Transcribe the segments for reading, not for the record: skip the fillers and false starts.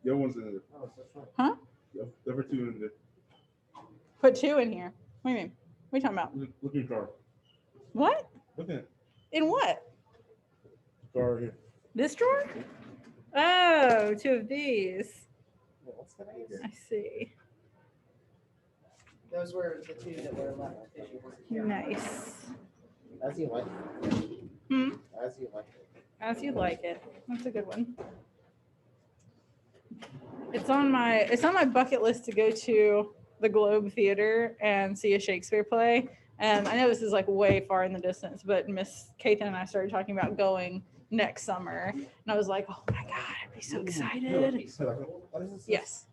The other one's in there. Oh, so short. Huh? The other two in there. Put 2 in here. What do you mean? What are you talking about? Look in the car. What? Look at In what? the car here. This drawer? Oh, 2 of these. Yeah, what's the name? I see. Those were the 2 that were left. because you weren't here. Nice. As you like it. Hmm. As you like it. As you like it. That's a good one. It's on my bucket list to go to the Globe Theater and see a Shakespeare play. And I know this is like way far in the distance, but Miss Kathan and I started talking about going next summer. And I was like, oh my God, I'd be so excited. What is this? Yes.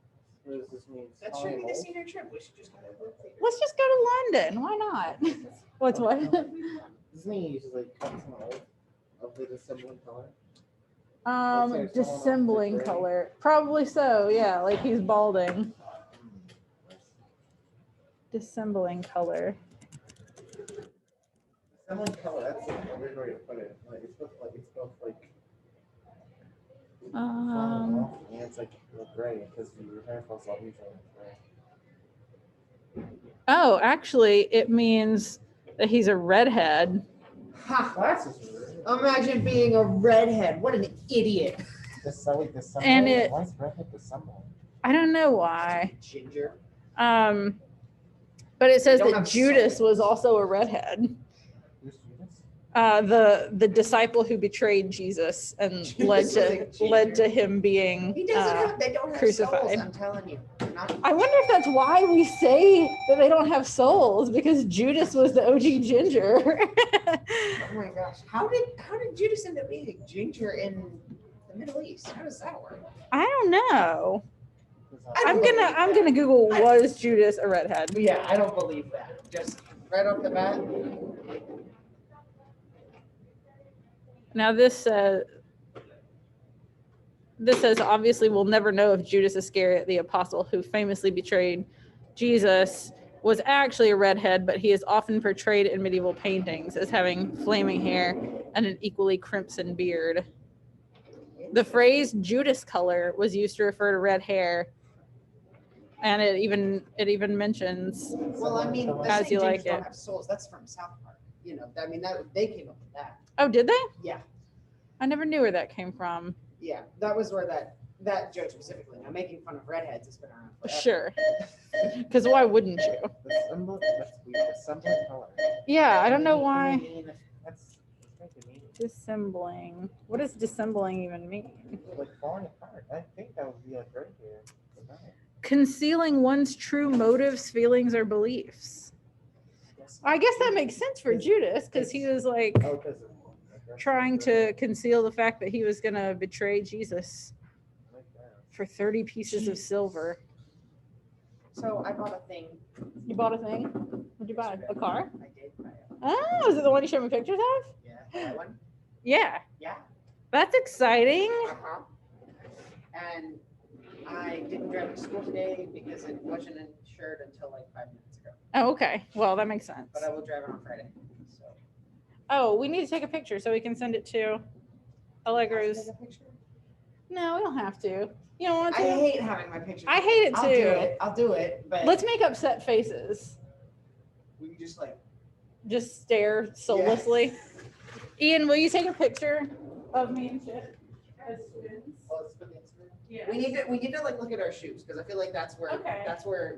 What does this mean? That should be the senior trip. We should just go to the theater. Let's just go to London. Why not? What's what? Doesn't he usually like cut some of the dissembling color? Dissembling color. Probably so, yeah. Like he's balding. Dissembling color. Dissembling color, that's a weird way to put it. Like it's both like yeah, it's like gray because your hair falls off usually gray. Oh, actually, it means that he's a redhead. Ha! Glasses are weird. Imagine being a redhead. What an idiot. And it- Why is redhead dissembling? I don't know why. Ginger. But it says They don't that have Judas souls. was also a redhead. Who's Judas? The disciple who betrayed Jesus and Judas was a led to ginger. him being He doesn't have. They don't have crucified. souls. I'm telling you. They're not- I wonder if that's why we say that they don't have souls, because Judas was the OG ginger. Oh my gosh! How did Judas end up being a ginger in the Middle East? How does that work? I don't know. I I'm don't believe gonna that. Google, was Judas a redhead? Yeah, I don't believe that. Just right off the bat. Now this says obviously we'll never know if Judas Iscariot, the apostle who famously betrayed Jesus, was actually a redhead, but he is often portrayed in medieval paintings as having flaming hair and an equally crimson beard. The phrase Judas color was used to refer to red hair, and it even mentions. Well, I mean, the As same you gingers like don't it. have souls. That's from South Park. You know, I mean, that they came up with that. Oh, did they? Yeah, I never knew where that came from. yeah, that was where that joke specifically. Now, making fun of redheads has been around forever. Sure. Because why wouldn't you? Dissembling, that's weird. Dissembling color. Yeah, I don't know What why. do you mean? That's mean. Dissembling. What does dissembling even mean? Like falling apart. I think that would be like right here. But no. Concealing one's true motives, feelings, or beliefs. I guess that makes sense for Judas, because he was like Oh, because trying to conceal the fact that he was going to betray Jesus like that. for 30 pieces of silver. So I bought a thing. You bought a thing? What'd you buy? A car? I did buy it. Oh, is it the one you showed me pictures of? Yeah, that one. Yeah. Yeah. That's exciting. Uh-huh. And I didn't drive it to school today because it wasn't insured until like 5 minutes ago. Oh, okay. Well, that makes sense. But I will drive it on Friday. So. Oh, we need to take a picture so we can send it to Allegro's. Take a picture? No, we don't have to. You don't want to? I hate having my picture. I hate it I'll too. do it. I'll do it. But Let's make upset faces. we can just like. Just stare soullessly. Ian, will you take a picture of me and shit as students? Oh, it's for the Instagram? Yeah. We need to like look at our shoes because I feel like that's where Okay.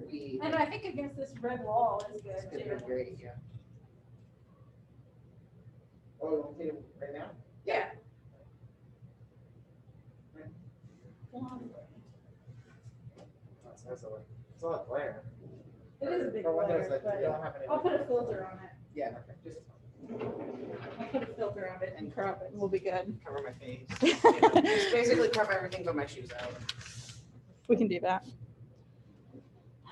we. And I think against this red wall is It's good gonna be too. great. Yeah. Oh, you want to take it right now? Yeah. It's a lot of glare. It is a big For windows glare, that you don't have but any. I'll put a filter on it. Yeah. Just I'll put a filter on it and crop it and we'll be good. cover my face. Just basically cover everything but my shoes out. We can do that.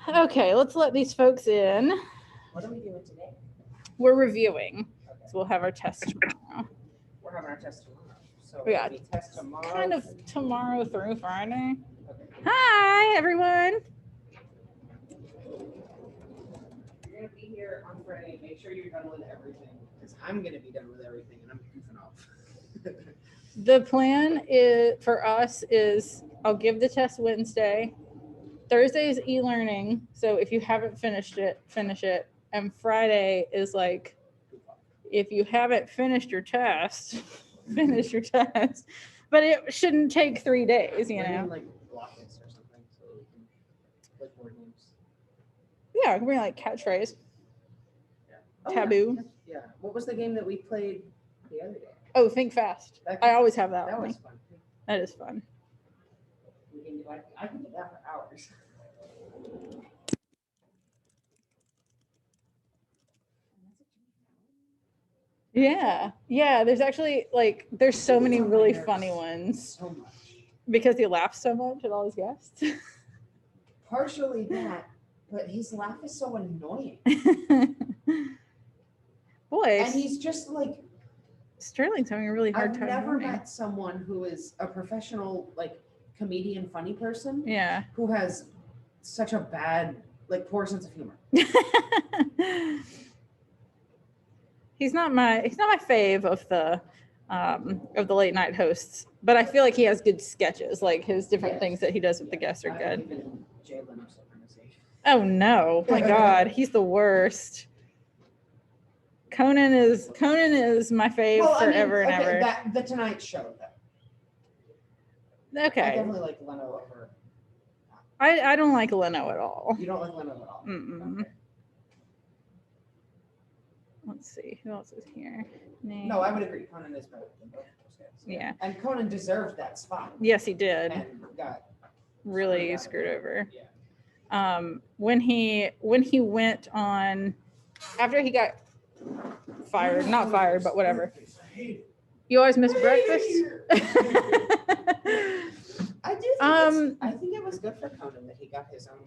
Okay, let's let these folks in. What are we doing today? We're reviewing, Okay. so we'll have our test tomorrow. We're having our test tomorrow. So We got we test tomorrow. Kind of tomorrow through Friday. Okay. Hi, everyone. You're gonna be here on Friday. Make sure you're done with everything, because I'm gonna be done with everything, and I'm goofing off. The plan is for us is I'll give the test Wednesday. Thursday is e-learning, so if you haven't finished it, finish it. And Friday is like, if you haven't finished your test, finish your test. But it shouldn't take 3 days, you Bring in, know. like blockets or something, so we can like board games. Yeah, bring like catchphrase. Oh, Taboo. Yeah. What was the game that we played the other day? Oh, think fast. I always have that. That with was me. fun. That is fun. We can do, I can do that for hours. Yeah, yeah. There's actually like there's so many really funny ones So much. because he laughs so much at all his guests. Partially that, but his laugh is so annoying. Boy, And he's just like, Sterling's having a really hard I've time. never learning. met someone who is a professional, like, comedian, funny person Yeah. who has such a bad, like, poor sense of humor. He's not my fave of the late night hosts, but I feel like he has good sketches. Like his different Yes. things that he does with the guests are I good. believe in Jay Leno's supremacy. Oh no, my God, he's the worst. Conan is my fave forever and ever. The Tonight Show, though. I Okay, definitely like Leno over. I don't like Leno at all. You don't like Leno at all? Mm-mm. Okay. Let's see who else is here. No, I would agree. Conan is better than both of those guys. Yeah. And Conan deserved that spot. Yes, he did. And got Really screwed over. Yeah. When he went on after he got fired, not fired, but whatever. You always miss breakfast. I do think I think it was good for Conan that he got his own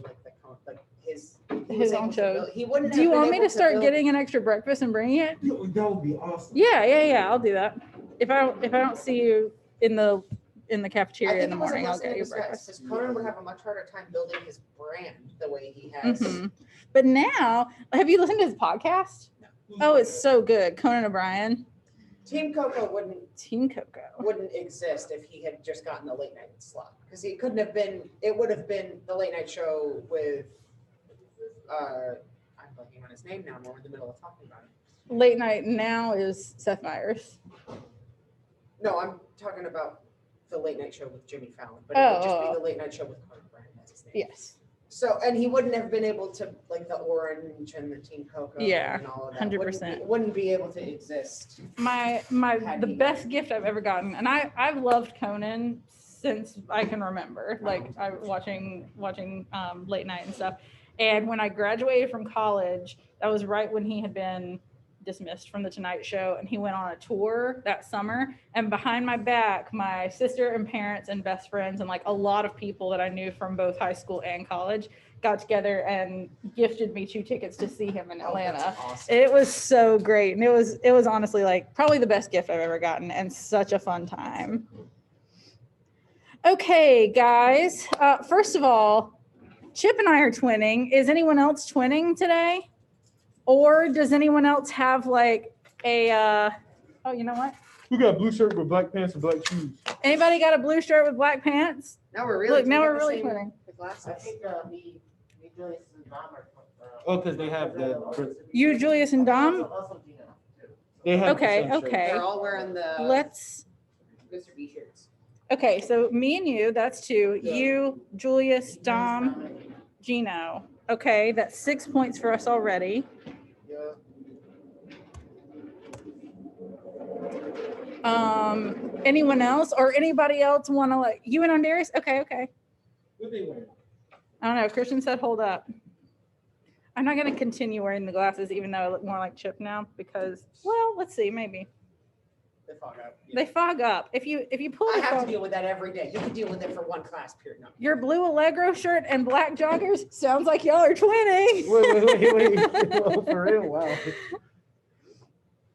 His own show. He wouldn't. Do you want me to start getting an extra breakfast and bringing it? That would be awesome. Yeah. I'll do that. If I don't see you in the cafeteria in the morning, I'll get you breakfast. Because Conan would have a much harder time building his brand the way he has. Mhm. But now, have you listened to his podcast? Oh, it's so good. Conan O'Brien, Team Coco Team Coco. wouldn't exist if he had just gotten the late night slot, because he couldn't have been. It would have been the late night show with. I'm blanking on his name now. We're in the middle of talking about it. Late night now is Seth Meyers. No, I'm talking about the late night show with Jimmy Fallon, but it would just Oh. be the late night show with Conan O'Brien. That's his name. Yes. So, and he wouldn't have been able to, like, the Orange and the Team Coco Yeah, and all of that. 100%. Wouldn't be able to exist. The best gift I've ever gotten, and I've loved Conan since I can remember. Like I watching late night and stuff. And when I graduated from college, that was right when he had been dismissed from the Tonight Show, and he went on a tour that summer. And behind my back, my sister and parents and best friends and like a lot of people that I knew from both high school and college got together and gifted me 2 tickets to see him in Atlanta. That's awesome. It was so great, and it was honestly like probably the best gift I've ever gotten, and such a fun time. Okay, guys. First of all, Chip and I are twinning. Is anyone else twinning today? Or does anyone else have like a, oh, you know what? Who got a blue shirt with black pants and black shoes? Anybody got a blue shirt with black pants? Now we're really Look, now doing we're the really same- twinning. the glasses. I think me, Julius, and Dom are. Oh, because they have the. You, Julius, and Dom? Also Gina, too. They have Okay, the same shirt. okay. They're all wearing the Let's, Mr. B shirts. okay, so me and you, that's 2. Yeah. You, Julius, Dom, Gino. Okay, that's 6 points for us already. Yeah. Anyone else or anybody else want to like you and Andarius? Okay. What they wearing? I don't know. Christian said, hold up. I'm not going to continue wearing the glasses, even though I look more like Chip now because, well, let's see, maybe. They fog up. Yeah. They fog up. If you pull I the have to fog, deal with that every day. You can deal with it for one class period. No. your blue Allegro shirt and black joggers sounds like y'all are twinning. Wait. Oh, for real? Wow.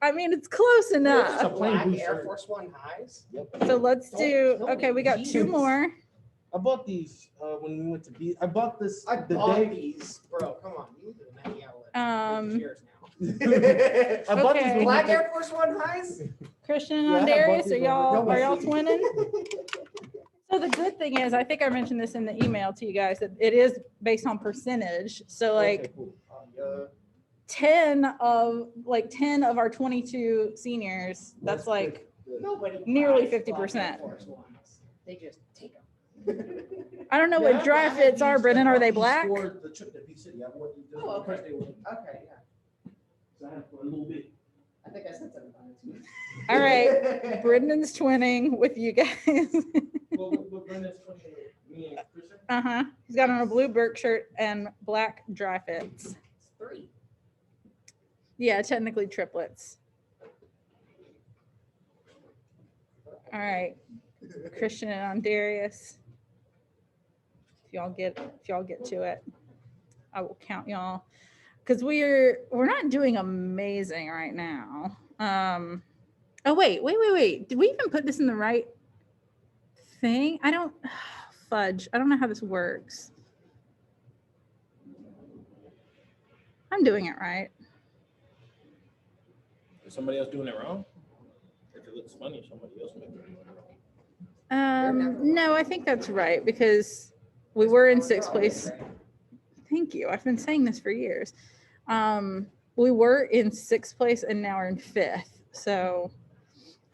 I mean, it's close It's a enough. plain Black blue Air shirt. Force One highs. So let's do, Don't okay, we got 2 Jesus. more. I bought these when we went to beat. I bought this I the bought day. these, bro. Come on, you live in that outlet. Um, Cheers now. I bought Okay. these when we Black went Air Force One highs. Christian and Yeah, I have Darius, both are these over. y'all No, twinning? So the good thing is, I think I mentioned this in the email to you guys, that it is based on percentage. So like Okay, cool. 10 of our 22 seniors, that's like Nobody nearly buys 50%. Air Force Ones. They just take them. I don't know Yeah, what dry I had fits are, these- Brennan. I Are bought they these black? For the trip to Peak City. I wore these just Oh, on the first okay. day with me. Okay, yeah. So I had for a little bit. I think I said something about it too. All right, Brendan's twinning with you guys. What Brendan's twinning with me and Christian? Uh-huh. He's got on a blue Burke shirt and black dry fits. It's 3. Yeah, technically triplets. All right, Christian and Darius. If y'all get to it, I will count y'all, because we're not doing amazing right now. Oh wait. Did we even put this in the right thing? I don't fudge. I don't know how this works. I'm doing it right. Is somebody else doing it wrong? If it looks funny, somebody else may be doing it wrong. No, I think that's right, because we were in 6th place. Thank you. I've been saying this for years. We were in 6th place and now we're in 5th. So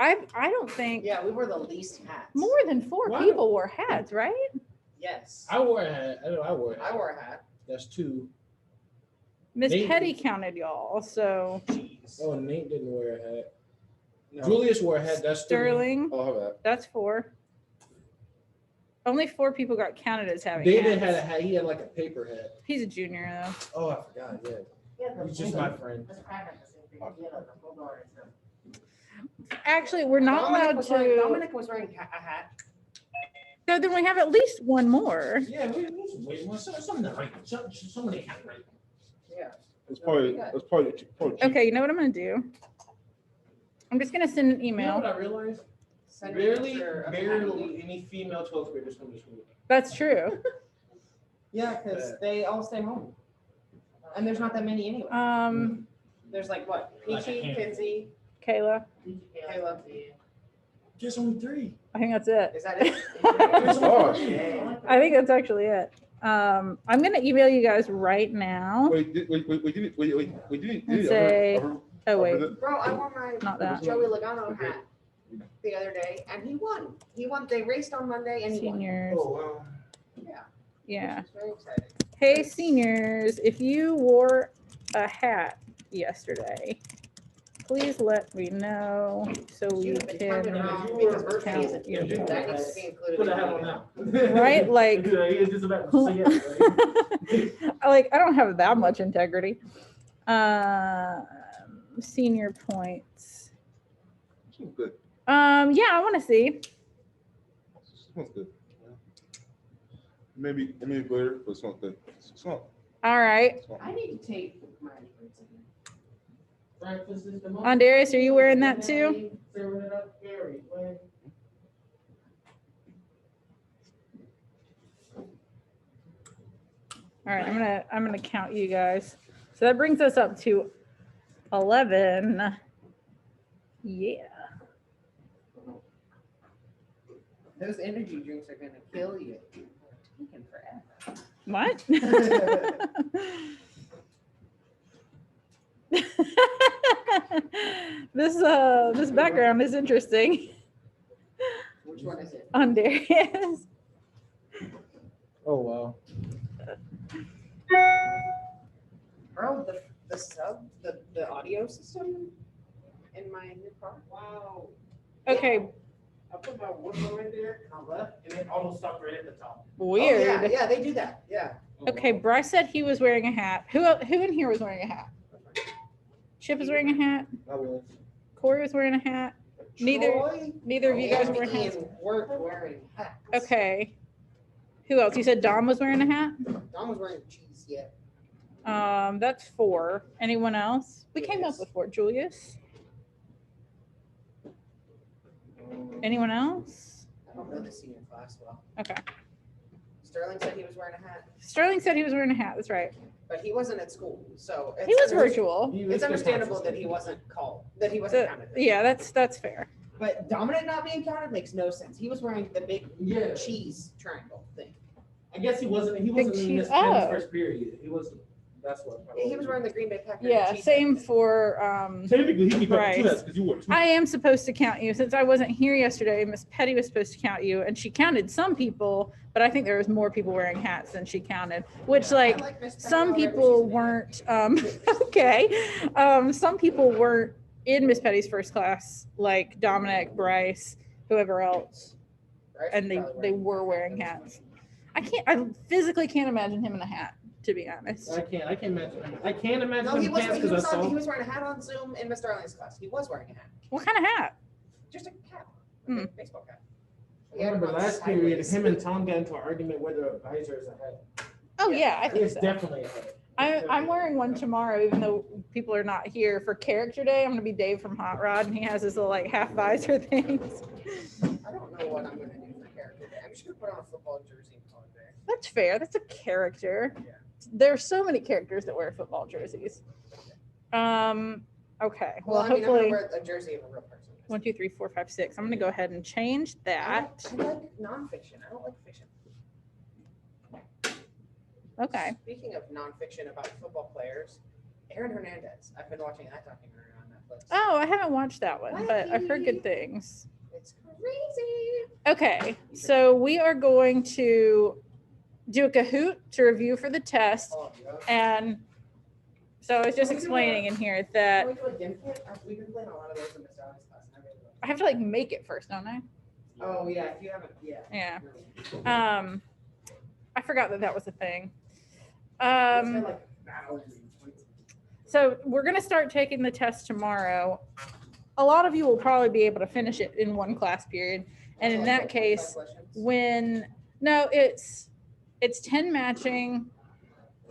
I don't think Yeah, we were the least hats. more than 4 Why? people wore hats, right? Yes. I wore a hat. I know I wore a hat. I wore a hat. That's 2. Miss Nate- Petty counted y'all. So Jeez. Oh, Nate didn't wear a hat. No. Julius wore a hat. That's 3. Sterling, Oh, how about that's 4. Only 4 people got counted as having David hats. had a hat. He had like a paper hat. He's a junior though. Oh, I forgot. Yeah. Yeah, He's just my friend. Actually, we're not allowed to. Dominic was wearing a hat. So then we have at least one more. Yeah, we wait. Something right. Somebody had right. Yeah. It's probably cheap. Okay, you know what I'm gonna do? I'm just gonna send an You know email. what I realized? Send me a Barely picture of a hat. any female 12th graders come to school. That's true. Yeah, because they all stay home. And there's not that many anyway. There's like what? Like a Peachy, handful. Kinsey, Kayla, Caleb. Just only 3. I think that's it. Is that it? Gosh. I think that's actually it. I'm gonna email you guys right now. Wait, did And say- Oh wait, Bro, I wore my Not that. Joey Logano hat the other day and he won. He won. They raced on Monday and he won. seniors. Oh wow. Yeah. Yeah. It's very exciting. Hey seniors, if you wore a hat yesterday, please let me know so we Should have been counted can. wrong you because were- birthday is Yeah, that needs to be included. Put in a hat the on email. now. Right, like- Yeah, he was just about to say it. Right? Like, I don't have that much integrity. Senior points. Good. Yeah, I want to see. Smells good. Maybe later, but it smells good. Smell. All right. I need to take my words in. Breakfast is the most- Andarius, are you wearing that too? Serving it up very well. All right, I'm gonna count you guys. So that brings us up to 11. Yeah. Those energy drinks are gonna kill you. They're taking forever. What? This background is interesting. Which one is it? Andarius. Oh wow. Bro, the sub, the audio system in my new car. Wow. Okay, I put my whistle right there and I left and it almost stopped right at the top. weird. Oh, yeah, they do that. Yeah. Okay, Bryce said he was wearing a hat. Who in here was wearing a hat? Chip was wearing a hat. I will. Corey was wearing a hat. Neither Troy neither of you guys and were wearing hats. Ian weren't wearing hats. Okay. Who else? You said Dom was wearing a hat? Don was wearing cheese, yeah. That's 4. Anyone else? We came up Yes. with 4. Julius? Anyone else? I don't know the senior class well. Okay. Sterling said he was wearing a hat. Sterling said he was wearing a hat. That's right. but he wasn't at school, so. He was virtual. It's understandable that he wasn't called, that he wasn't counted. Yeah, that's fair. But Dominic not being counted makes no sense. He was wearing the big Yeah. cheese triangle thing. I guess he wasn't in Miss Penny's first period. He wasn't. That's what. He was wearing the Green Bay Packers. Yeah, cheese same thing. for Technically, he got Bryce. two hats because you wore two. I am supposed to count you. Since I wasn't here yesterday, Miss Petty was supposed to count you, and she counted some people, but I think there was more people wearing hats than she counted, which I like like Miss Penny some already. people She's weren't okay. Some people weren't in Miss Petty's first class, like Dominic, Bryce, whoever else, Bryce and was probably they were wearing hats. I physically can't imagine him in a hat, to be honest. I can't imagine. I can't imagine No, he him was. pants He because I was, saw. he was wearing a hat on Zoom in Mr. Darling's class. He was wearing a hat, What kind of hat? just a cap, like a baseball cap. I He had it remember on last period, sideways. him and Tom got into an argument whether a visor is a hat. Oh yeah, I think It's so. definitely a hat. I'm wearing one tomorrow, even though people are not here for character day. I'm gonna be Dave from Hot Rod, and he has his little like half visor things. I don't know what I'm gonna do for character day. I'm just gonna put on a football jersey and call it there. That's fair. That's a character. Yeah. There's so many characters that wear football jerseys. Okay. Well, I mean, I'm hopefully gonna wear a jersey of a real person. 1, 2, 3, 4, 5, 6. I'm gonna go ahead and change that. I like nonfiction. I don't like fiction. Okay. Speaking of nonfiction about football players, Aaron Hernandez. I've been watching that documentary on Netflix. Oh, I haven't watched that one, but I've heard good things. It's crazy. Okay. So we are going to do a Kahoot to review for the test. Oh, yeah. And so I was just explaining in here Can that we do a game kit? We've been playing a lot of those in Mr. Allen's class. And I really love I have to like make it first, don't I? it. Oh yeah, if you haven't, yeah. Yeah. I forgot that was a thing. So we're gonna start taking the test tomorrow. A lot of you will probably be able to finish it in one class period. And in that case, it's 10 matching,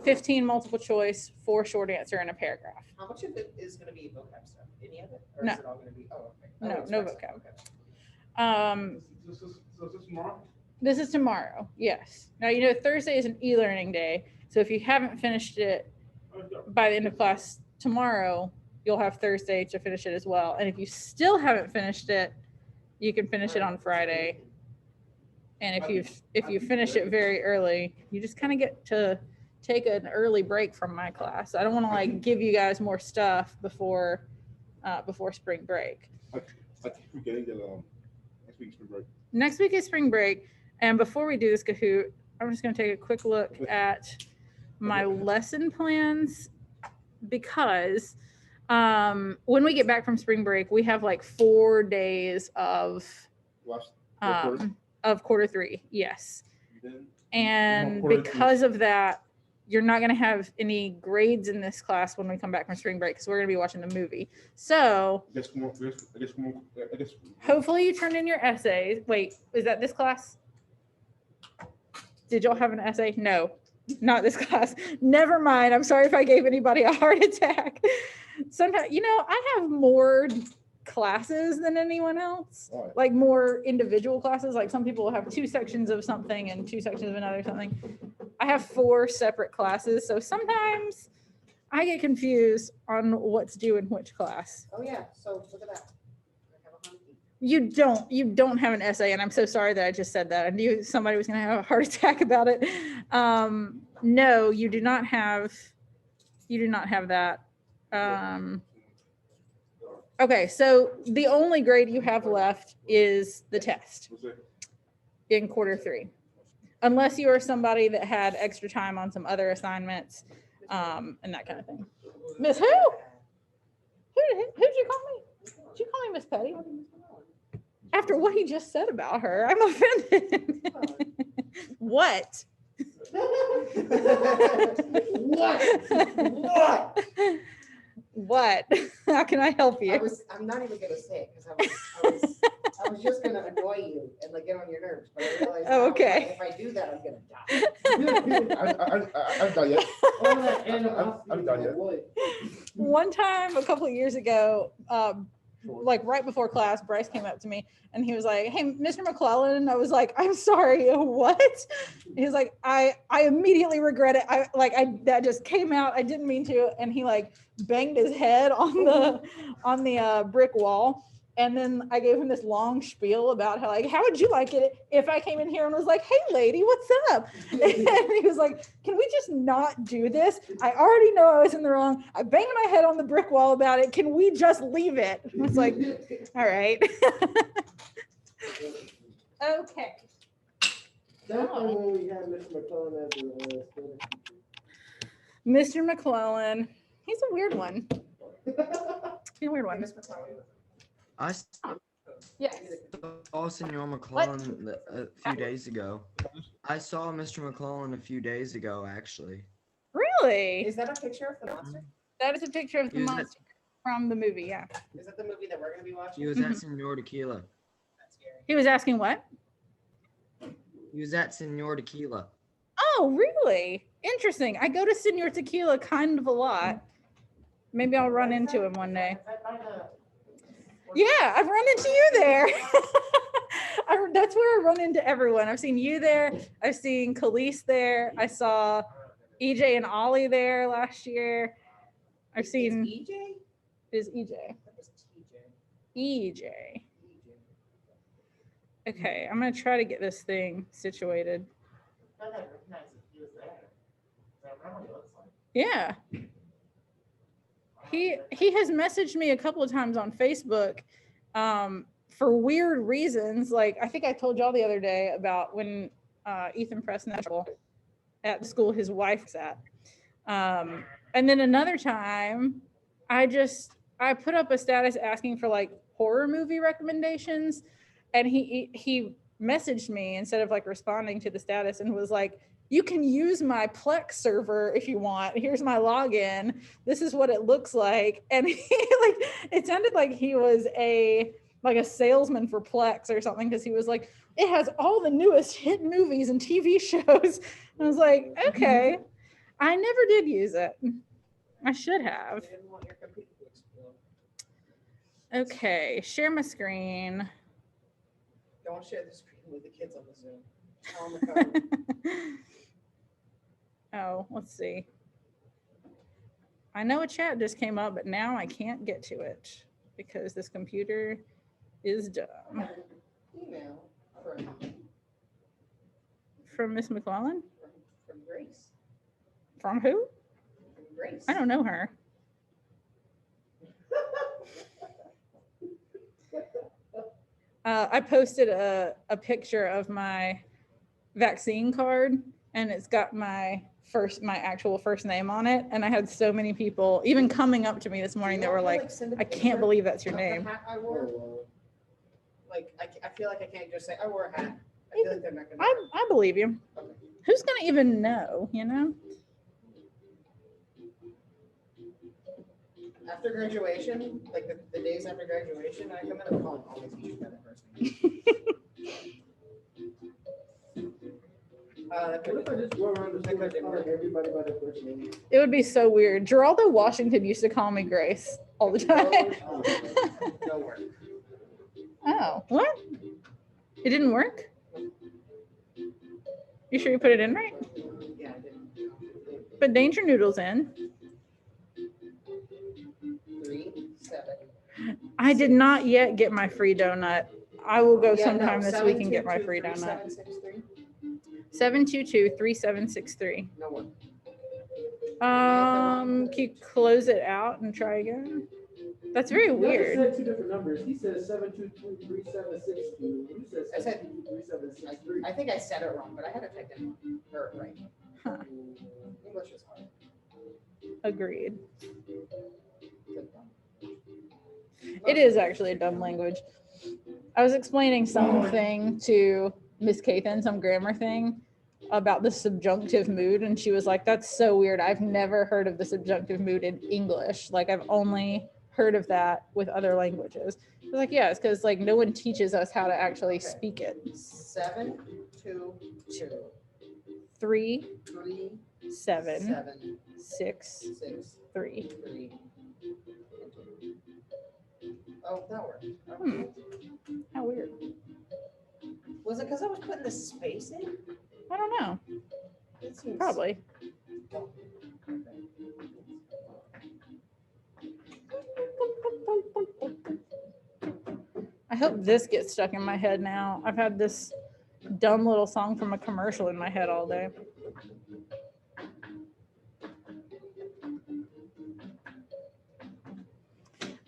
15 multiple choice, 4 short answer, and a paragraph. How much of it is going to be vocab stuff? Any of it? Or No. is it all going to be, oh, okay. No, it's no Bryce. vocab. Okay. So this tomorrow? This is tomorrow, yes. Now, Thursday is an e-learning day. So if you haven't finished it by the end of class tomorrow, you'll have Thursday to finish it as well. And if you still haven't finished it, you can finish it on Friday. And if you finish it very early, you just kind of get to take an early break from my class. I don't want to like give you guys more stuff before spring break. I think we're getting next week's spring break. Next week is spring break. And before we do this Kahoot, I'm just going to take a quick look at my lesson plans because when we get back from spring break, we have like 4 days of quarter 3. Yes. And Quarter three. because of that, you're not going to have any grades in this class when we come back from spring break because we're going to be watching the movie. So I guess hopefully you turned in your essays. Wait, is that this class? Did y'all have an essay? No, not this class. Never mind. I'm sorry if I gave anybody a heart attack. Sometimes, I have more classes than anyone else, All right. like more individual classes. Like some people have 2 sections of something and 2 sections of another something. I have 4 separate classes. So sometimes I get confused on what's due in which class. Oh yeah, so look at that. I have a hunky. You don't have an essay, and I'm so sorry that I just said that. I knew somebody was going to have a heart attack about it. No, you do not have that. Okay, so the only grade you have left is the test in quarter 3, unless you are somebody that had extra time on some other assignments and that kind of thing. Miss who? Who'd you call me? Did you call me Miss Petty? After what he just said about her, I'm offended. What? What? What? How can I help you? I'm not even gonna say it because I was just gonna annoy you and like get on your nerves, but I realized Oh, now, okay. if I do that, I'm gonna die. I'm done yet. I'm done yet. One time a couple of years ago, like right before class, Bryce came up to me and he was like, "Hey, Mr. McClellan." And I was like, "I'm sorry, what?" He was like, I immediately regret it. That just came out. I didn't mean to." And he like banged his head on the brick wall. And then I gave him this long spiel about how would you like it if I came in here and was like, "Hey lady, what's up?" And he was like, "Can we just not do this? I already know I was in the wrong. I banged my head on the brick wall about it. Can we just leave it?" I was like, "All right." Okay. Definitely when we had Mr. McClellan as a student. Mr. McClellan, he's a weird one. He's a weird one. Miss McClellan. I Yes. saw Senor McClellan a few days ago. I saw Mr. McClellan a few days ago, actually. Really? Is that a picture of the monster? That is a picture of the Is it- monster from the movie, yeah. Is that the movie that we're gonna be watching? He was at Senor Tequila. That's scary. He was asking what? He was at Senor Tequila. Oh, really? Interesting. I go to Senor Tequila kind of a lot. Maybe I'll run into him one day. Yeah, I've run into you there. That's where I run into everyone. I've seen you there. I've seen Khalees there. I saw EJ and Ollie there last year. I've seen EJ? is EJ. That was TJ. EJ. Okay, I'm gonna try to get this thing situated. Yeah. He has messaged me a couple of times on Facebook for weird reasons. Like I think I told y'all the other day about when Ethan Presnell at the school his wife's at. And then another time I put up a status asking for like horror movie recommendations, and he messaged me instead of like responding to the status and was like, "You can use my Plex server if you want. Here's my login. This is what it looks like." And he it sounded like he was a salesman for Plex or something, because he was like, "It has all the newest hit movies and TV shows." And I was like, okay. I never did use it. I should have. You didn't want your computer to explode. Okay, share my screen. Don't share the screen with the kids on the Zoom. Tell them the code. Oh, let's see. I know a chat just came up, but now I can't get to it because this computer is dumb. Email from From Miss McClellan? Grace. From who? From Grace. I don't know her. I posted a picture of my vaccine card, and it's got my actual first name on it. And I had so many people even coming up to me this morning that were like, "I can't believe that's your name." The hat I wore. Like I feel like I can't just say I wore a hat. I feel like they're not gonna. I believe you. Who's gonna even know, you know? After graduation, like the days after graduation, I come in and call all my teachers by their first name. What if I just go around the school and call everybody by their first name? It would be so weird. Geraldo Washington used to call me Grace all the time. No work. Oh, what? It didn't work? You sure you put it in right? Yeah, I didn't. But Danger Noodle's in. 3, 7. I did not yet get my free donut. I will go Yeah, sometime no, this week and get my free 722-3763. donut. 722-3763. No work. Can you close it out and try again? That's very He weird. said two different numbers. He says 722-3762. You I said said- 722-3763. I think I said it wrong, but I had to type in her right. Huh. English is hard. Agreed. Good one. It is actually a dumb language. I was explaining something to Miss Cathan, some grammar thing about the subjunctive mood, and she was like, "That's so weird. I've never heard of the subjunctive mood in English. Like I've only heard of that with other languages." I was like, "Yeah, it's because like no one teaches us how to actually speak it." 7, 2, 2, 3, 3, 7, 7, 6, 6, 3. 3. Oh, that worked. Hmm. How weird. Was it because I was putting the space in? I don't know. It seems Probably. I hope this gets stuck in my head now. I've had this dumb little song from a commercial in my head all day.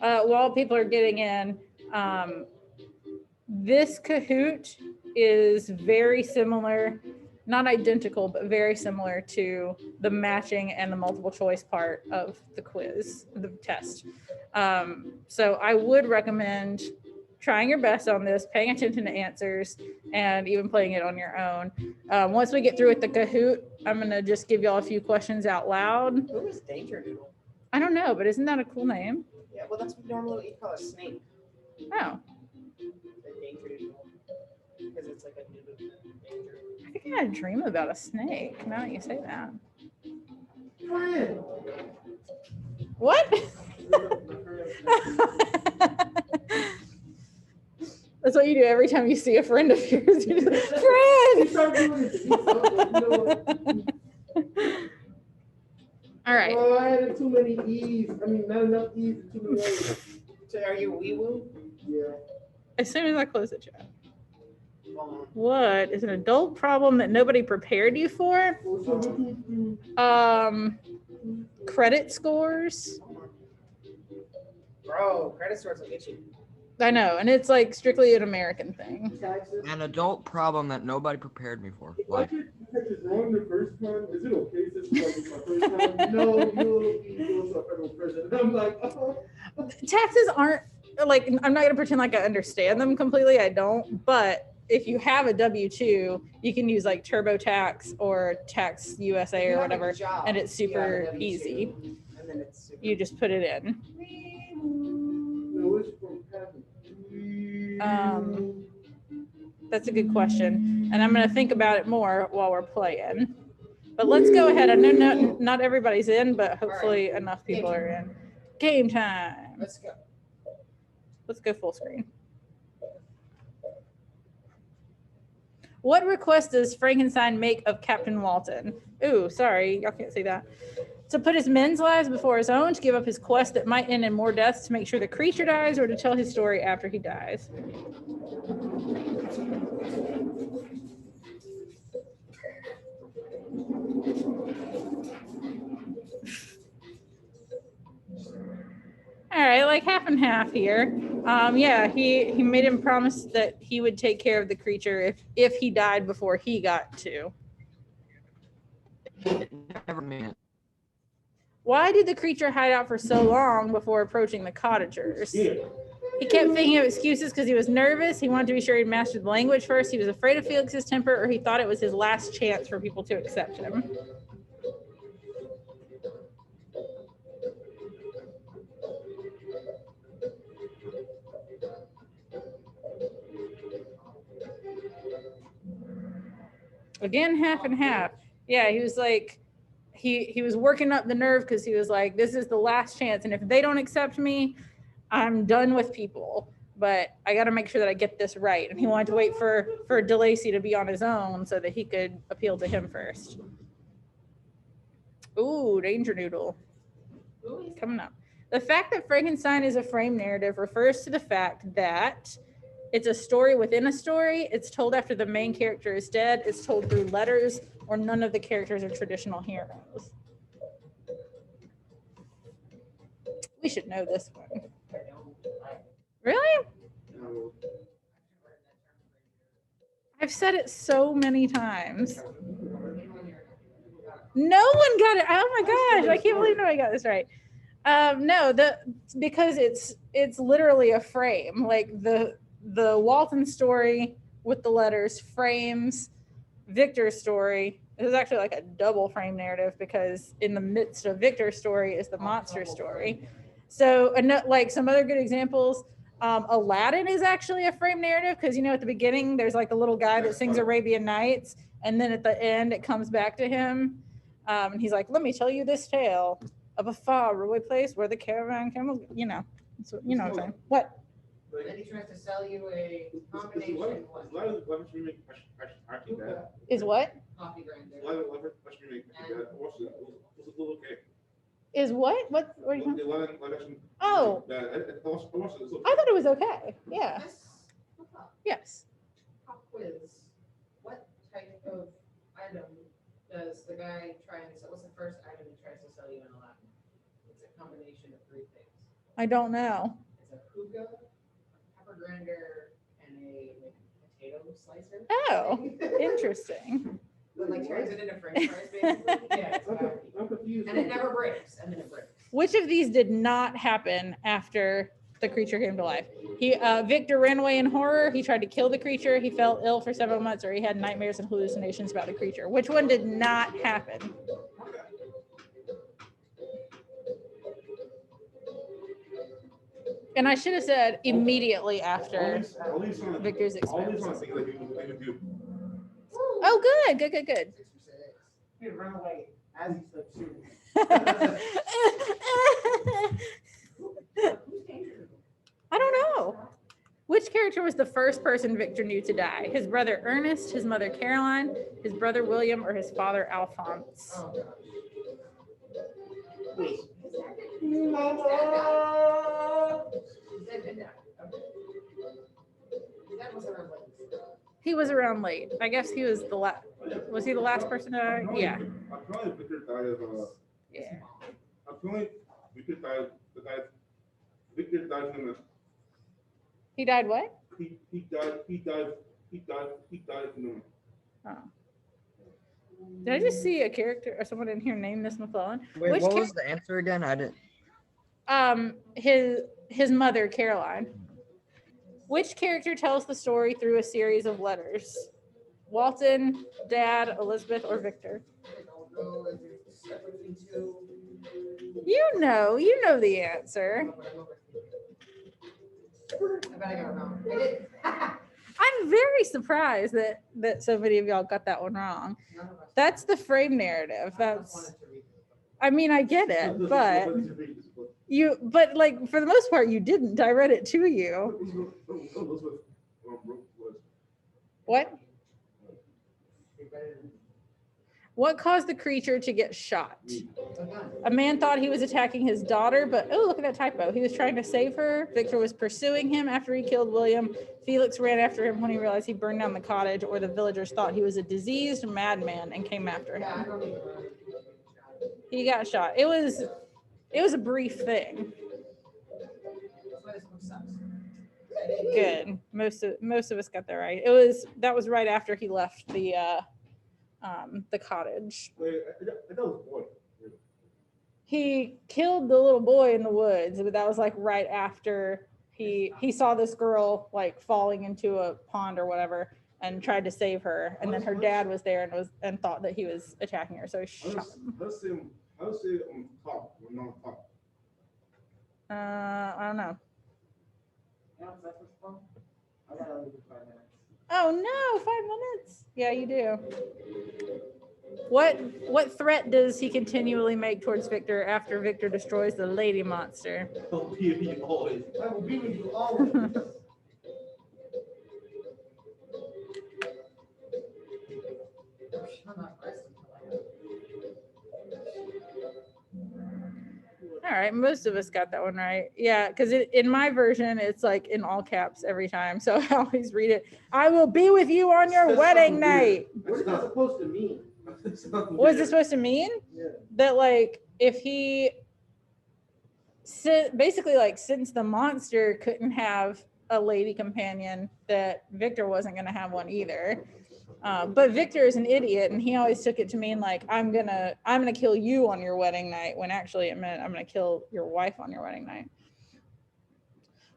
While people are getting in, this Kahoot is very similar, not identical, but very similar to the matching and the multiple choice part of the quiz, the test. So I would recommend trying your best on this, paying attention to answers, and even playing it on your own. Once we get through with the Kahoot, I'm gonna just give y'all a few questions out loud. Who is Danger Doodle? I don't know, but isn't that a cool name? Yeah, well, that's normally what you call a snake. Oh, A Danger Doodle. Because it's like a doodle. Danger. I think I had a dream about a snake. Now that you say that. What? That's what you do every time you see a friend of yours. You just, friend! All right. Oh, I added too many E's. I mean, not enough E's and too many O's. So are you wee woo? Yeah. As soon as I close the chat. What is an adult problem that nobody prepared you for? Credit scores. Bro, credit scores will get you. I know, and it's like strictly an American thing. An adult problem that nobody prepared me for. If I Life. get this wrong the first time, is it okay since it's my first time? No, you'll be going to a federal prison. And I'm like, Taxes aren't like, I'm not gonna pretend like I understand them completely. I don't, but if you have a W-2, you can use like TurboTax or Tax USA You or have a whatever, job, and it's you have a super W-2, easy. And then it's super You just put it in. no, it's from having. That's a good question, and I'm gonna think about it more while we're playing. But let's go ahead. I know not everybody's in, but hopefully enough people are in. Game time. Let's go. Let's go full screen. What request does Frankenstein make of Captain Walton? Ooh, sorry, y'all can't see that. To put his men's lives before his own, to give up his quest that might end in more deaths, to make sure the creature dies, or to tell his story after he dies. All right, like half and half here. Yeah, he made him promise that he would take care of the creature if he died before he got to. It never meant. Why did the creature hide out for so long before approaching the cottagers? He kept thinking of excuses because he was nervous. He wanted to be sure he'd mastered the language first. He was afraid of Felix's temper, or he thought it was his last chance for people to accept him. Again, half and half. Yeah, he was like, he was working up the nerve because he was like, this is the last chance, and if they don't accept me, I'm done with people. But I got to make sure that I get this right. And he wanted to wait for DeLacy to be on his own so that he could appeal to him first. Ooh, Danger Noodle. Coming up. The fact that Frankenstein is a frame narrative refers to the fact that it's a story within a story. It's told after the main character is dead. It's told through letters, or none of the characters are traditional heroes. We should know this one. Really? I've said it so many times. No one got it. Oh my gosh, I can't believe nobody got this right. No, because it's literally a frame. Like the Walton story with the letters frames Victor's story. It was actually like a double frame narrative because in the midst of Victor's story is the monster story. So like some other good examples, Aladdin is actually a frame narrative because, you know, at the beginning there's like a little guy that sings Arabian Nights, and then at the end it comes back to him, and he's like, let me tell you this tale of a far away place where the caravan camels, you know what I'm saying. What? And then he tries to sell you a combination what? Live remake actually bad. Is what? Coffee grinder. Live remake actually bad. I watched it. It was a little okay. Is what? What are you The live action. Oh. Bad. I watched it. It was okay. I thought it was okay. Yeah. Yes. Pop quiz. What type of item does the guy try and sell? What's the first item he tries to sell you in Aladdin? It's a combination of three things. I don't know. It's a hookah, a pepper grinder, and a potato slicer. Oh, interesting. That like turns it into French fries, basically. Yeah, it's about- I'm confused. and it never breaks, and then it breaks. Which of these did not happen after the creature came to life? Victor ran away in horror. He tried to kill the creature. He fell ill for several months, or he had nightmares and hallucinations about the creature. Which one did not happen? And I should have said immediately after Victor's experience. Oh, good, good, good, good. 6 for 6. He ran away as he started shooting. I don't know. Which character was the first person Victor knew to die? His brother Ernest, his mother Caroline, his brother William, or his father Alphonse? Oh, gosh. Wait. That was around like He was around late. I guess he was the last. Was he the last person to die? Yeah. I feel like Victor died of Yeah. I feel like Victor died. Victor died from the. He died what? He died from the. Oh. Did I just see a character or someone in here named Miss McClellan? Wait, Which what char- was the answer again? I didn't. His mother Caroline. Which character tells the story through a series of letters? Walton, Dad, Elizabeth, or Victor? I'll go and step between two. You know the answer. I bet I got it wrong. I did. I'm very surprised that so many of y'all got that one wrong. None of us- That's the frame narrative. I just That's, wanted to read it. I mean, I get it, but like for the most part, you didn't. I read it to you. What? What caused the creature to get shot? A man thought he was attacking his daughter, but oh, look at that typo. He was trying to save her. Victor was pursuing him after he killed William. Felix ran after him when he realized he burned down the cottage, or the villagers thought he was a diseased madman and came after Yeah, I him. don't even remember. He got shot. It was a brief thing. That's why this book sucks. Good. Most of us got that right. That was right after he left the cottage. That was boy. He killed the little boy in the woods, but that was like right after he saw this girl like falling into a pond or whatever and tried to save her, and then her dad was there and thought that he was attacking her, so he shot him. How say on top or not top? I don't know. You know, that's what's fun. I gotta leave in 5 minutes. Oh no, 5 minutes. Yeah, you do. What threat does he continually make towards Victor after Victor destroys the lady monster? Don't be with you always. I will be with you always. I'm not pressed until I All right, most of us got that one right. Yeah, because in my version, it's like in all caps every time. So I always read it. I will be with you on your That's wedding something weird. night. What's that supposed to mean? What is it supposed to mean? Yeah. That like if he basically like since the monster couldn't have a lady companion, that Victor wasn't going to have one either. But Victor is an idiot, and he always took it to mean like I'm gonna kill you on your wedding night, when actually it meant I'm gonna kill your wife on your wedding night.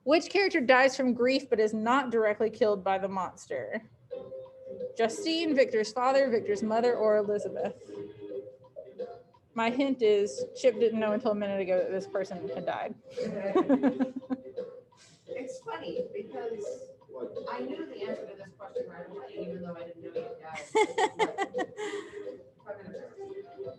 Which character dies from grief but is not directly killed by the monster? Justine, Victor's father, Victor's mother, or Elizabeth? My hint is Chip didn't know until a minute ago that this person had died. It's funny because I knew the answer to this question right away, even though I didn't know you guys. 5 minutes ago.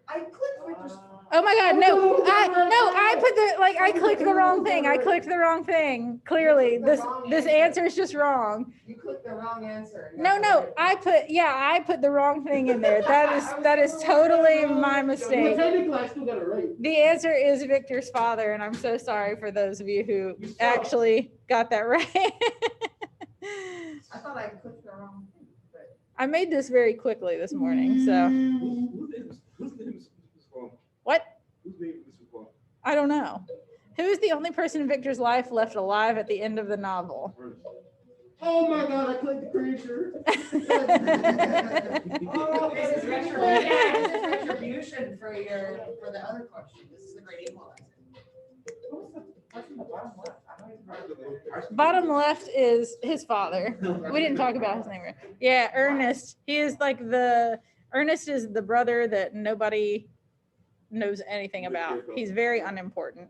I clicked Victor's. Oh my God, no, I put I clicked the wrong thing. I clicked the wrong thing. Clearly, this answer is just wrong. You clicked the wrong answer. No, I put the wrong thing in there. That is totally my mistake. Technically, I still got it right. The answer is Victor's father, and I'm so sorry for those of you who actually got that right. I thought I clicked the wrong thing, but. I made this very quickly this morning, so. Whose name is McClellan? What? Whose name is McClellan? I don't know. Who is the only person in Victor's life left alive at the end of the novel? Oh my God, I clicked the creature. Oh, this is retribution for the other question. This is the great equalizer. Bottom left is his father. We didn't talk about his name. Yeah, Ernest. He is Ernest is the brother that nobody knows anything about. He's very unimportant.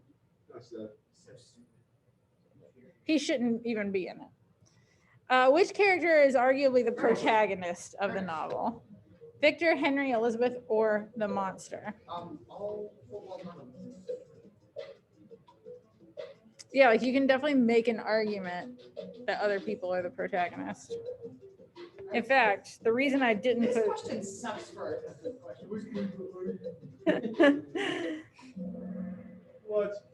He shouldn't even be in it. Which character is arguably the protagonist of the novel? Victor, Henry, Elizabeth, or the monster? Yeah, you can definitely make an argument that other people are the protagonist. In fact, the reason I didn't This put question sucks for a good question. What?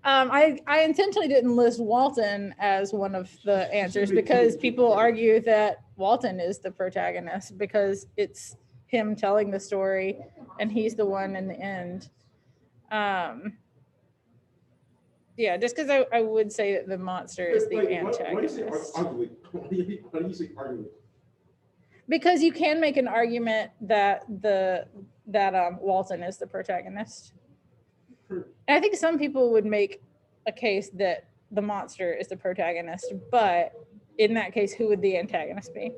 I intentionally didn't list Walton as one of the answers because people argue that Walton is the protagonist because it's him telling the story and he's the one in the end. Yeah, just because I would say that the monster is the antagonist. Why do you say argument? Because you can make an argument that Walton is the protagonist. And I think some people would make a case that the monster is the protagonist, but in that case, who would the antagonist be?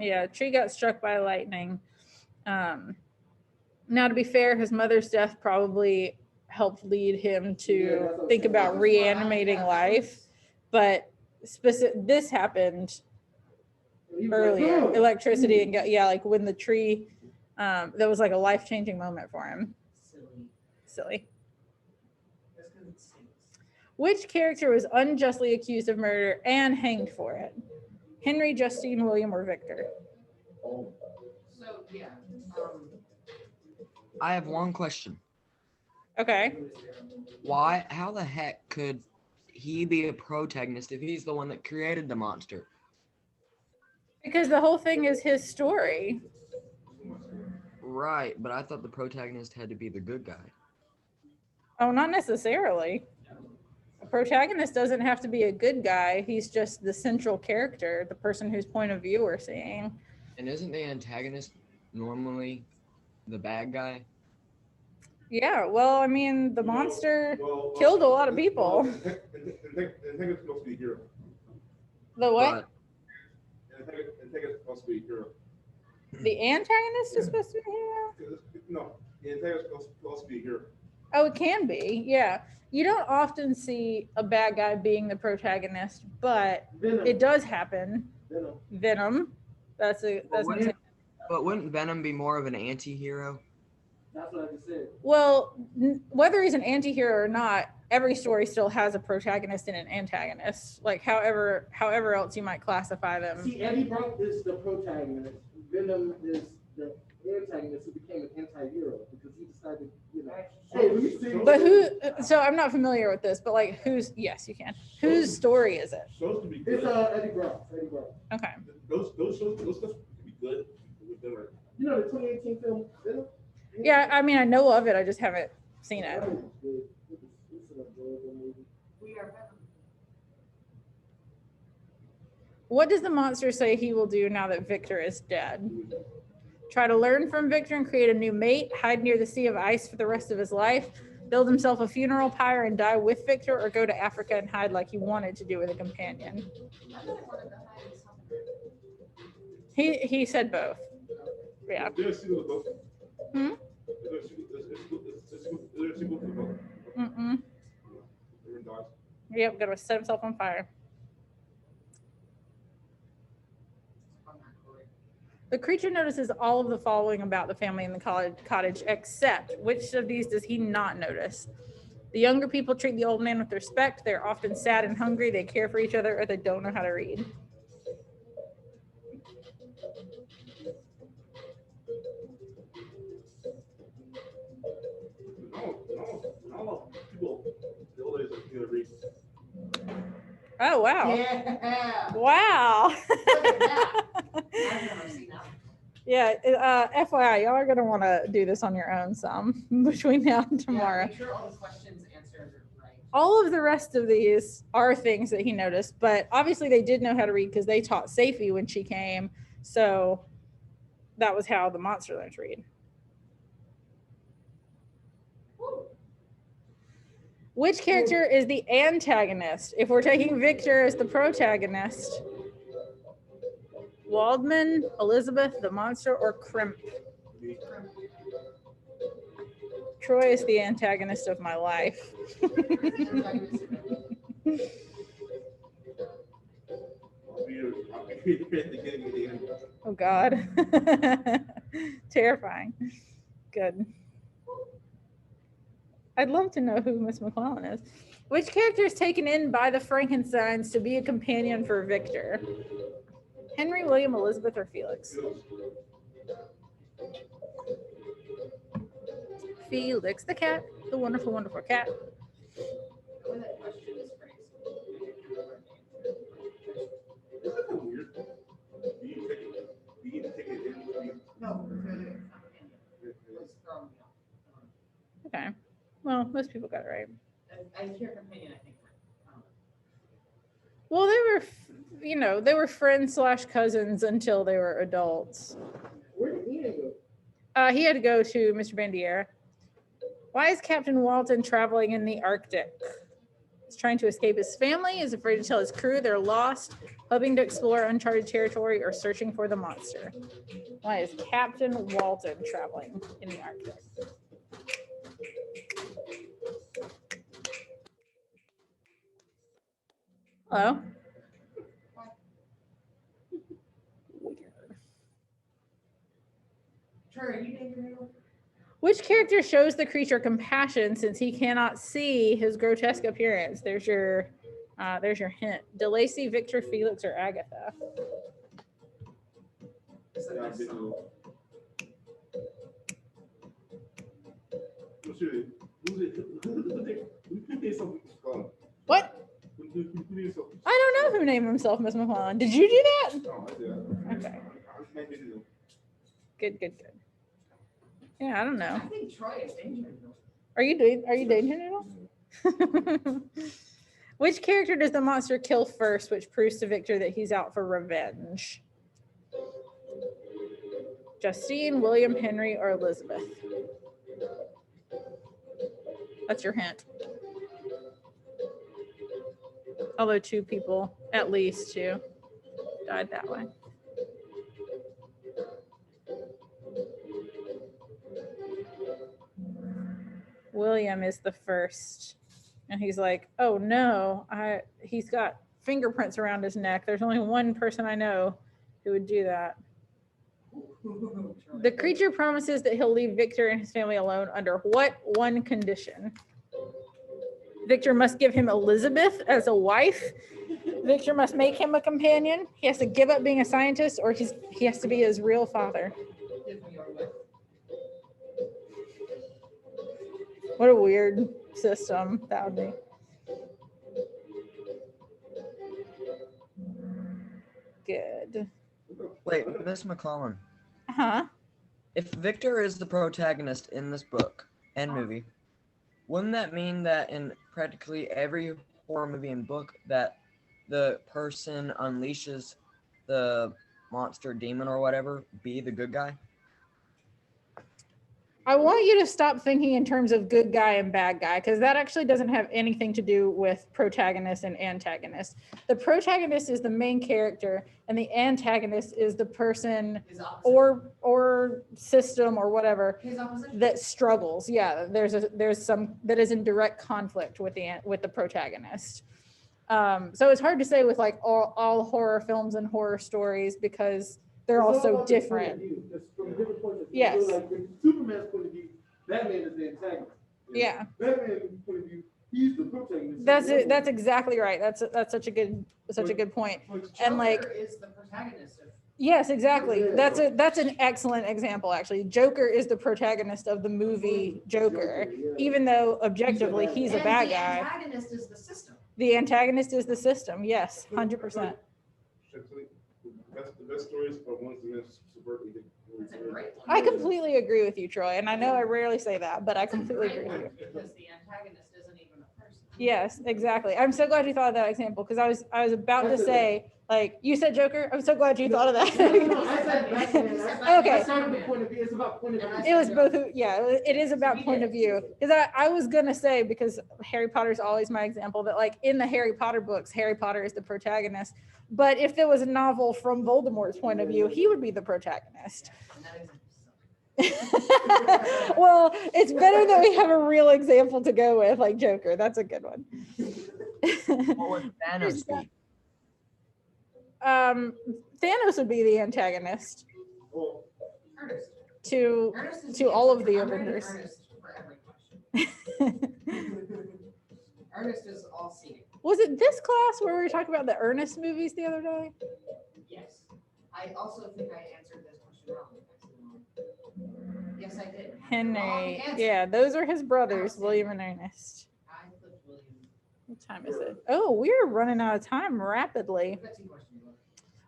Yeah, tree got struck by lightning. Now, to be fair, his mother's death probably helped lead him to think about reanimating life, but this happened earlier. Electricity and like when the tree, that was like a life-changing moment for him. Silly. Which character was unjustly accused of murder and hanged for it? Henry, Justine, William, or Victor? So, yeah. I have one question. Okay. How the heck could he be a protagonist if he's the one that created the monster? Because the whole thing is his story. Right, but I thought the protagonist had to be the good guy. Oh, not necessarily. A protagonist doesn't have to be a good guy. He's just the central character, the person whose point of view we're seeing. And isn't the antagonist normally the bad guy? Yeah, well, I mean, the monster killed a lot of people. Antagonist supposed to be a hero. The what? Antagonist is supposed to be a hero. The antagonist is supposed to be a hero? No, the antagonist is supposed to be a hero. Oh, it can be, yeah. You don't often see a bad guy being the protagonist, but it does happen. Venom. But wouldn't Venom be more of an anti-hero? That's what I just said. Well, whether he's an anti-hero or not, every story still has a protagonist and an antagonist. Like however else you might classify them. See, Eddie Brock is the protagonist. Venom is the antagonist who became an anti-hero because he decided, hey, but who? So I'm not familiar with this, but like yes, you can. Whose story is it? Shows to be good. It's Eddie Brock. Okay. Those stuff can be good. You know the 2018 film Venom? Yeah, I mean I know of it. I just haven't seen it. What does the monster say he will do now that Victor is dead? Try to learn from Victor and create a new mate, hide near the sea of ice for the rest of his life, build himself a funeral pyre and die with Victor, or go to Africa and hide like he wanted to do with a companion. He said both. Yeah. Is there a sequel to both? Hmm? Is there a sequel to the book? Mm-mm. Everyone dies. Yep, gonna set himself on fire. The creature notices all of the following about the family in the cottage, except which of these does he not notice? The younger people treat the old man with respect. They're often sad and hungry. They care for each other, or they don't know how to read. No, people, the old days are read. Oh, wow. Yeah. Wow. Look at that. I've never seen that. Yeah, FYI, y'all are going to want to do this on your own some between now and tomorrow. Yeah, make sure all the questions answered right. All of the rest of these are things that he noticed, but obviously they did know how to read because they taught Safi when she came. So that was how the monster learned to read. Which character is the antagonist? If we're taking Victor as the protagonist, Waldman, Elizabeth, the monster, or Crimp? Troy is the antagonist of my life. Oh God. Terrifying. Good. I'd love to know who Miss McClellan is. Which character is taken in by the Frankensteins to be a companion for Victor? Henry, William, Elizabeth, or Felix? Felix the cat, the wonderful, wonderful cat. When that question is phrased. Isn't that weird? Do you take it in? No, let's throw me off. Okay. Well, most people got it right. I hear companion, I think. Well, they were friends / cousins until they were adults. Where did Ian go? He had to go to Mr. Bandiera. Why is Captain Walton traveling in the Arctic? He's trying to escape his family, is afraid to tell his crew they're lost, hoping to explore uncharted territory, or searching for the monster. Why is Captain Walton traveling in the Arctic? Hello? Troy, are you dating anyone? Which character shows the creature compassion since he cannot see his grotesque appearance? There's your hint. DeLacy, Victor, Felix, or Agatha? What? I don't know who named himself Miss McClellan. Did you do that? No, I did. Okay. Good. Yeah, I don't know. I think Troy is danger. Are you dating at all? Which character does the monster kill first, which proves to Victor that he's out for revenge? Justine, William, Henry, or Elizabeth? That's your hint. Although 2 people, at least 2, died that way. William is the first. And he's like, oh no, he's got fingerprints around his neck. There's only one person I know who would do that. The creature promises that he'll leave Victor and his family alone under what one condition? Victor must give him Elizabeth as a wife. Victor must make him a companion. He has to give up being a scientist, or he has to be his real father. What a weird system that would be. Good. Wait, Miss McClellan. Huh? If Victor is the protagonist in this book and movie, wouldn't that mean that in practically every horror movie and book that the person unleashes the monster demon or whatever be the good guy? I want you to stop thinking in terms of good guy and bad guy, because that actually doesn't have anything to do with protagonist and antagonist. The protagonist is the main character, and the antagonist is the person His opposite. or system or whatever His opposition. that struggles. Yeah, there's some that is in direct conflict with the protagonist. So it's hard to say with like all horror films and horror stories because they're all so different. It's from different points of view. Yes. So like in Superman's point of view, Batman is the antagonist. Yeah. Batman's point of view, he's the protagonist. That's it. That's exactly right. That's such a good point. And like, Joker is the protagonist of. yes, exactly. Yeah. That's an excellent example actually. Joker is the protagonist of the movie Joker, yeah. even though objectively he's a And bad the guy. antagonist is the system. The antagonist is the system. Yes, 100%. The best stories are ones that subvert anything. That's a great one. I completely agree with you, Troy. And I know I rarely say that, but I That's a completely great agree with one, you. because the antagonist isn't even a person. Yes, exactly. I'm so glad you thought of that example because I was about to say, like, you said Joker. I'm so glad you thought of No, that. I said Batman. Okay. That's not the point of view. It's about point of view. It was both. Yeah, it is about point of view. Because I was gonna say, because Harry Potter's always my example, that like in the Harry Potter books, Harry Potter is the protagonist. But if there was a novel from Voldemort's point of view, he would be the protagonist. And that example Well, it's better that we have a real example to go with, like Joker. That's a good one. What would Thanos be? Thanos would be the antagonist Well, Ernest. to Ernest is to the all of answer. the I'm ready Avengers. Ernest for every question. Ernest is all seeing. Was it this class where we were talking about the Ernest movies the other day? Yes. I also think I answered this question wrong. Yes, I did. Wrong Henry. answer. Yeah, those are his brothers, William and Ernest. I clicked William. What time is it? Oh, we're running out of time rapidly. I've got 2 questions left.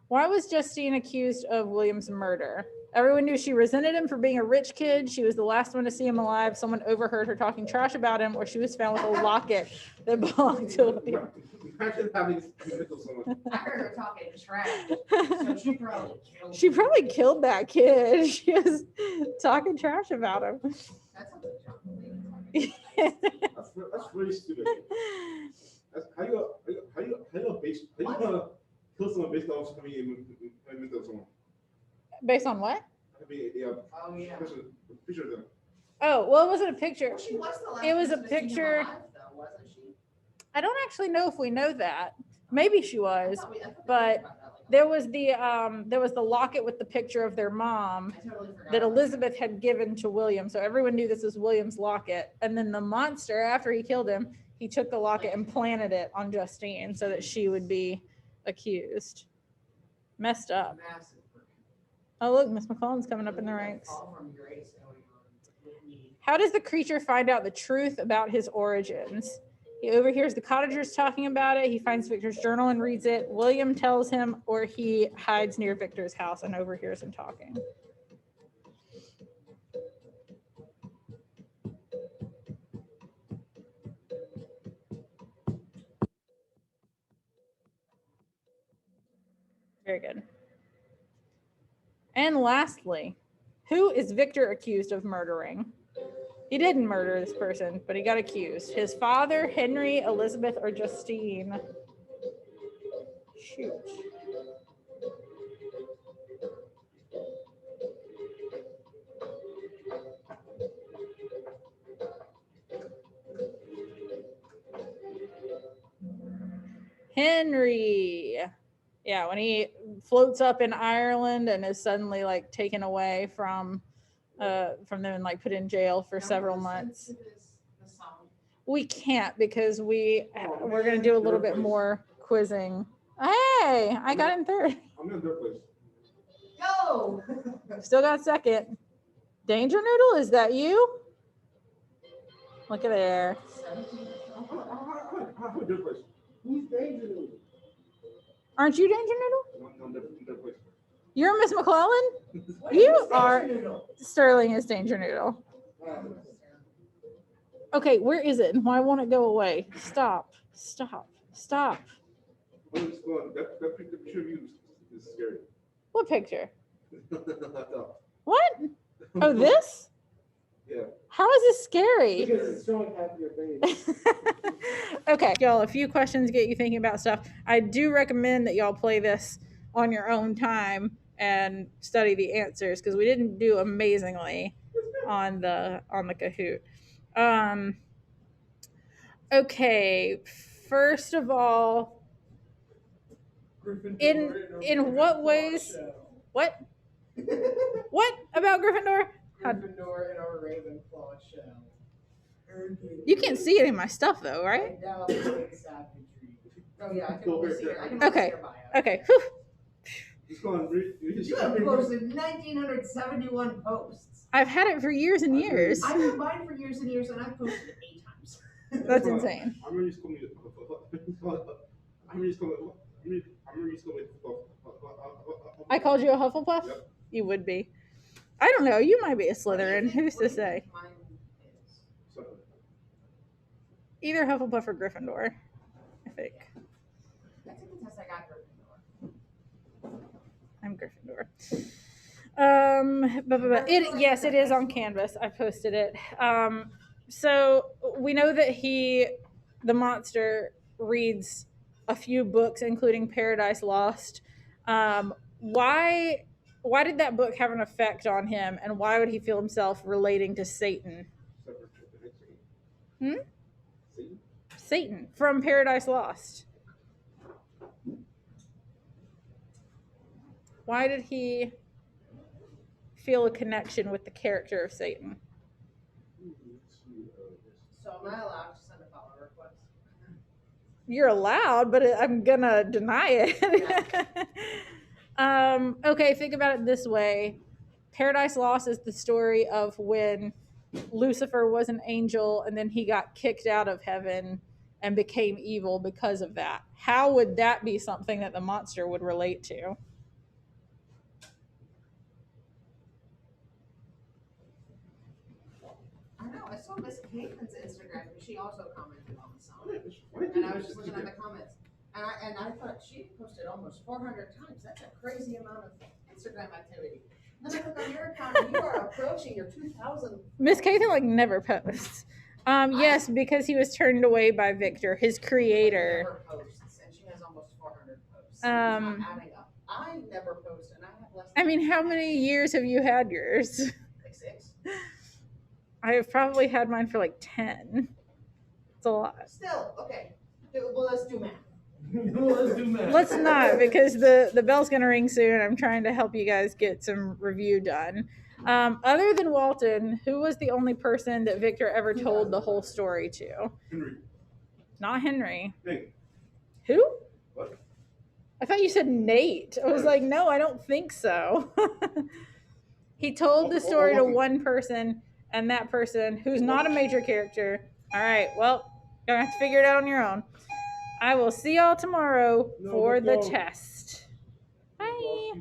Why was Justine accused of William's murder? Everyone knew she resented him for being a rich kid. She was the last one to see him alive. Someone overheard her talking trash about him, or she was found with a locket that belonged to William. imagine having to kill someone. I heard her talking trash. So she probably killed She him. probably killed that kid. She was talking trash about him. That's something John Mulaney talking That's really stupid. That's how you kill someone based off something you of someone. Based on what? I mean, yeah, about. Oh, yeah. picture of them. Oh, well, it wasn't a picture. Well, she was the last It was a person to see him picture- alive, though, wasn't she? I don't actually know if we know that. Maybe she was. I thought we but talked about that, like, There was the locket with the picture of their mom I totally forgot that about Elizabeth had given to William. So everyone knew this was William's locket. And then the monster, after he killed him, he took the locket and planted it on Justine so that she would be accused. Messed up. Massive freaking- Oh, look, Miss McClellan's coming up in the ranks. Fall from grace going on with me. How does the creature find out the truth about his origins? He overhears the cottagers talking about it. He finds Victor's journal and reads it. William tells him, or he hides near Victor's house and overhears him talking. Very good. And lastly, who is Victor accused of murdering? He didn't murder this person, but he got accused. His father, Henry, Elizabeth, or Justine? Shoot. Henry. Yeah, when he floats up in Ireland and is suddenly like taken away from them and like put in jail for Now, several listen months. to the song. We can't because we're gonna do a little bit more quizzing. Hey, I got in third. I'm in their place. Go! Still got second. Danger Noodle, is that you? Look at there. I'm in their place. Who's Danger Noodle? Aren't you Danger Noodle? I'm in their place. You're Miss McClellan? What You is are- Danger Noodle? Sterling is Danger Noodle. Okay, where is it and why won't it go away? Stop. Stop. Stop. That picture of you is scary. What picture? What? Oh, this? Yeah. How is this scary? Because it's showing half your face. Okay, y'all, a few questions get you thinking about stuff. I do recommend that y'all play this on your own time and study the answers because we didn't do amazingly on the Kahoot. Okay, first of all, in what ways? What? What about Gryffindor? Gryffindor and a Ravenclaw shell. You can't see any of my stuff though, right? I know, it's savagery. Oh yeah, I can only see her. I can Okay. only see her bio. Okay. Whew. You have posted 1,971 posts. I've had it for years and years. I've had mine for years and years, and I've posted it 8 times. That's insane. I called you a Hufflepuff? Yep. You would be. I don't know. You might be a Slytherin. Who's to say? Mine is. Either Hufflepuff or Gryffindor, I think. I took the test. I got Gryffindor. I'm Gryffindor. Yes, it is on Canvas. I posted it. So we know that the monster, reads a few books, including Paradise Lost. Why did that book have an effect on him, and why would he feel himself relating to Satan? Satan from Paradise Lost. Why did he feel a connection with the character of Satan? So am I allowed to send a follow request? You're allowed, but I'm gonna deny it. Okay, think about it this way. Paradise Lost is the story of when Lucifer was an angel and then he got kicked out of heaven and became evil because of that. How would that be something that the monster would relate to? I know. I saw Miss Caitlin's Instagram, and she also commented on the song. And I was just looking at the comments, and I thought she posted almost 400 times. That's a crazy amount of Instagram activity. Then I look on your account, and you are approaching your 2,000. Miss Caitlin never posts. Yes, because he was turned away by Victor, his creator. Never posts, and she has almost 400 posts. It's not adding up. I never post, and I have less. I mean, how many years have you had yours? Like 6. I have probably had mine for like 10. It's a lot. Still, okay. Well, let's do math. Let's do math. Let's not, because the bell's gonna ring soon. I'm trying to help you guys get some review done. Other than Walton, who was the only person that Victor ever told the whole story to? Henry. Not Henry. Nate. Who? What? I thought you said Nate. I was like, no, I don't think so. He told the story to one person, and that person, who's not a major character. All right, well, you're gonna have to figure it out on your own. I will see y'all tomorrow for the test. Bye.